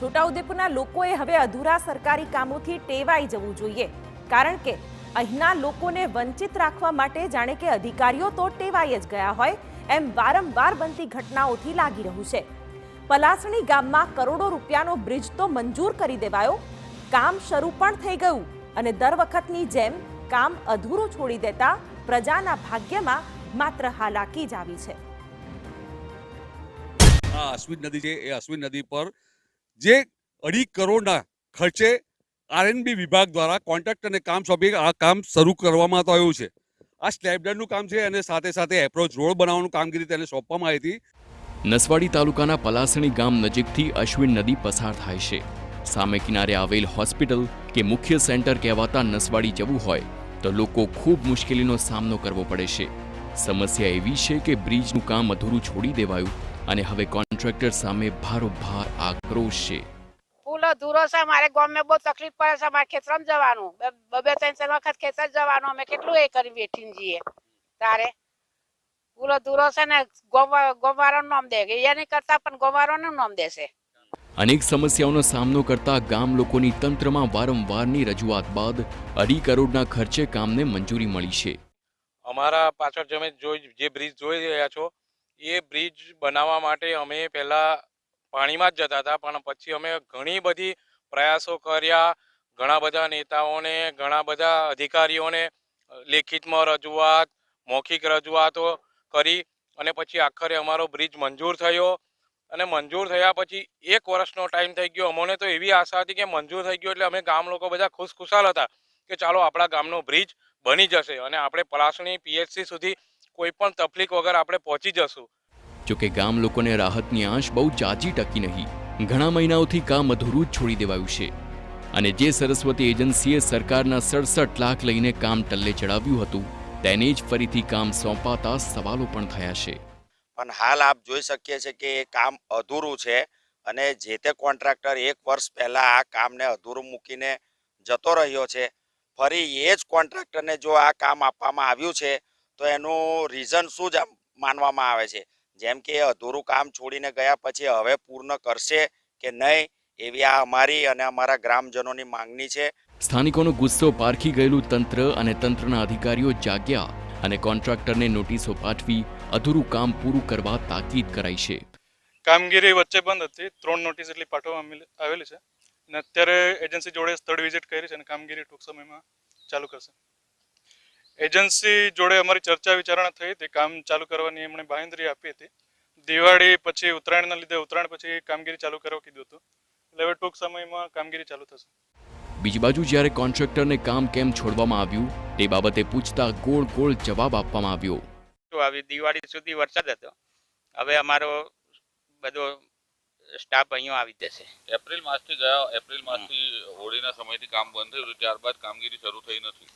છોટાઉદેપુરના લોકોએ હવે અધૂરા સરકારી કામોથી ટેવાઈ જવું જોઈએ, કારણ કે અહીંના લોકોને વંચિત રાખવા માટે જાણે કે અધિકારીઓ તો ટેવાઈ જ ગયા હોય એમ વારંવાર બનતી ઘટનાઓથી લાગી રહ્યું છે। પલાસણી ગામમાં કરોડો રૂપિયાનો બ્રિજ તો મંજૂર કરી દેવાયો, કામ શરૂ પણ થઈ ગયું અને દર વખતની જેમ કામ અધૂરું છોડી દેતા પ્રજાના ભાગ્યમાં માત્ર હાલાકી જ આવી છે। અશ્વિન નદી છે, એ અશ્વિન નદી પર જે 2.5 કરોડના ખર્ચે આરએનબી વિભાગ દ્વારા કોન્ટ્રાક્ટરને કામ સોંપી આ કામ શરૂ કરવામાં આવ્યું છે। આ સ્લેબડરનું કામ છે અને સાથે સાથે એપ્રોચ રોડ બનાવવાનું કામગીરી તેને સોંપવામાં આવી હતી। નસવાડી તાલુકાના પલાસણી ગામ નજીકથી અશ્વિન નદી પસાર થાય છે। સામે કિનારે આવેલ હોસ્પિટલ કે મુખ્ય સેન્ટર કહેવાતા નસવાડી જવું હોય તો લોકો ખૂબ મુશ્કેલીનો સામનો કરવો પડે છે। સમસ્યા એવી છે કે બ્રિજનું કામ અધૂરું છોડી દેવાયું અને હવે કોન્ટ્રાક્ટર સામે ભારોભાર આક્રોશ છે। પુલ અધૂરો છે, મારે ગામમાં બહુ તકલીફ પડે છે, મારે ખેતરમાં જવાનું, બે ત્રણ વખત ખેતર જવાનું, અમે કેટલું એ કરી બેઠીને જઈએ। તારે પુલ અધૂરો છે ને ગોવારોનું નામ દે, એ નહીં કરતા પણ ગોવારોનું નામ દેશે। અનેક સમસ્યાઓનો સામનો કરતા ગામ લોકોની તંત્રમાં વારંવારની રજૂઆત બાદ 2.5 કરોડના ખર્ચે કામને મંજૂરી મળી છે। અમારા પાછળ તમે જે બ્રિજ જોઈ રહ્યા છો એ બ્રિજ બનાવવા માટે અમે પહેલા પાણીમાં જ જતા હતા, પણ પછી અમે ઘણી બધી પ્રયાસો કર્યા, ઘણા બધા નેતાઓને, ઘણા બધા અધિકારીઓને લેખિતમાં રજૂઆત, મૌખિક રજૂઆતો કરી અને પછી આખરે અમારો બ્રિજ મંજૂર થયો। અને મંજૂર થયા પછી 1 વર્ષનો ટાઈમ થઈ ગયો। અમને તો એવી આશા હતી કે મંજૂર થઈ ગયો એટલે અમે ગામ લોકો બધા ખુશખુશાલ હતા કે ચાલો આપણા ગામનો બ્રિજ બની જશે અને આપણે પલાસણી પીએચસી સુધી કોઈ પણ તકલીફ વગર આપણે પહોંચી જશું। જોકે ગામ લોકોને રાહતની આશ બહુ જાજી ટકી નહીં। ઘણા મહિનાઓથી કામ અધૂરું જ છોડી દેવાયું છે અને જે સરસ્વતી એજન્સીએ સરકારના 67 લાખ લઈને કામ ટલ્લે ચડાવ્યું હતું તેને જ ફરીથી કામ સોંપાતા સવાલો પણ થયા છે। પણ હાલ આપ જોઈ શકીએ છીએ કે એ કામ અધૂરું છે અને જે તે કોન્ટ્રાક્ટર 1 વર્ષ પહેલા આ કામને અધૂરું મૂકીને જતો રહ્યો છે। ફરી એ જ કોન્ટ્રાક્ટરને જો આ કામ આપવામાં આવ્યું છે તો એનું રીઝન શું જ માનવામાં આવે છે? જેમ કે અધૂરું કામ છોડીને ગયા પછી હવે પૂર્ણ કરશે કે નહીં, એવી આ અમારી અને અમારા ગ્રામજનોની માંગણી છે। સ્થાનિકોનો ગુસ્સો પારખી ગયેલું તંત્ર અને તંત્રના અધિકારીઓ જાગ્યા અને કોન્ટ્રાક્ટરને નોટિસો પાઠવી અધૂરું કામ પૂરું કરવા તાકીદ કરાઈ છે। કામગીરી વચ્ચે બંધ હતી, 3 નોટિસ એટલી પાઠવવામાં આવેલી છે અને અત્યારે એજન્સી જોડે સ્થળ વિઝિટ કરી છે અને કામગીરી ટૂંક સમયમાં ચાલુ કરશે। એજન્સી જોડે અમારી ચર્ચા વિચારણા થઈ હતી, કામ ચાલુ કરવાની એમણે બાંહેધરી આપી હતી। દિવાળી પછી ઉત્તરાયણના લીધે ઉત્તરાયણ પછી કામગીરી ચાલુ કરવા કીધું હતું, એટલે હવે ટૂંક સમયમાં કામગીરી ચાલુ થશે। બીજી બાજુ જ્યારે કોન્ટ્રાક્ટરને કામ કેમ છોડવામાં આવ્યું તે બાબતે પૂછતા ગોળ ગોળ જવાબ આપવામાં આવ્યો। આવી દિવાળી સુધી વરસાદ હતો, હવે અમારો બધો સ્ટાફ અહીંયા આવી જશે। એપ્રિલ માસથી હોળીના સમયથી કામ બંધ થયું, ત્યારબાદ કામગીરી શરૂ થઈ નથી।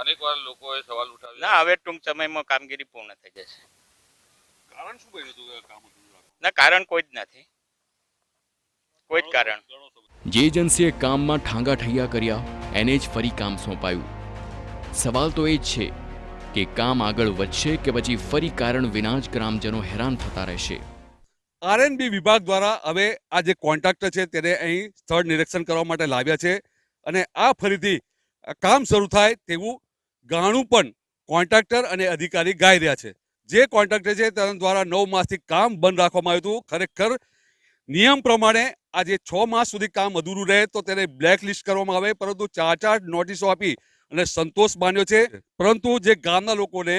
અનેકવાર લોકોએ સવાલ ઉઠાવ્યો। ના, હવે ટૂંક સમયમાં કામગીરી પૂર્ણ થઈ જશે। કારણ શું બન્યું હતું કામ અધૂરું? ના, કારણ કોઈ જ નથી, કોઈ જ કારણ। જે એજન્સીએ કામમાં ઠાંગા ઠૈયા કર્યા એને જ ફરી કામ સોંપાયું। સવાલ તો એ જ છે કે કામ આગળ વધશે કે પછી ફરી કારણ વિના જ ગ્રામજનો હેરાન થતા રહેશે। આરએનબી વિભાગ દ્વારા હવે આ જે કોન્ટ્રાક્ટર છે તેને અહીં સ્થળ નિરીક્ષણ કરવા માટે લાવ્યા છે અને આ ફરીથી કામ શરૂ થાય તેવું ગાણું પણ કોન્ટ્રાક્ટર અને અધિકારી ગાઈ રહ્યા છે। જે કોન્ટ્રાક્ટર છે તેના દ્વારા 9 માસથી કામ બંધ રાખવામાં આવ્યું હતું। ખરેખર નિયમ પ્રમાણે આજે 6 માસ સુધી કામ અધૂરું રહે તો તેને બ્લેક લિસ્ટ કરવામાં આવે, પરંતુ 4 નોટિસો આપી અને સંતોષ માન્યો છે। પરંતુ જે ગામના લોકોને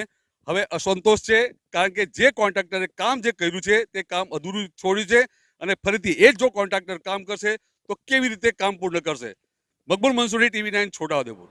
હવે અસંતોષ છે, કારણ કે જે કોન્ટ્રાક્ટરે કામ જે કર્યું છે તે કામ અધૂરું છોડ્યું છે અને ફરીથી એ જ જો કોન્ટ્રાક્ટર કામ કરશે તો કેવી રીતે કામ પૂર્ણ કરશે? મકબૂલ મંસૂરી, TV9 છોટાઉદેપુર।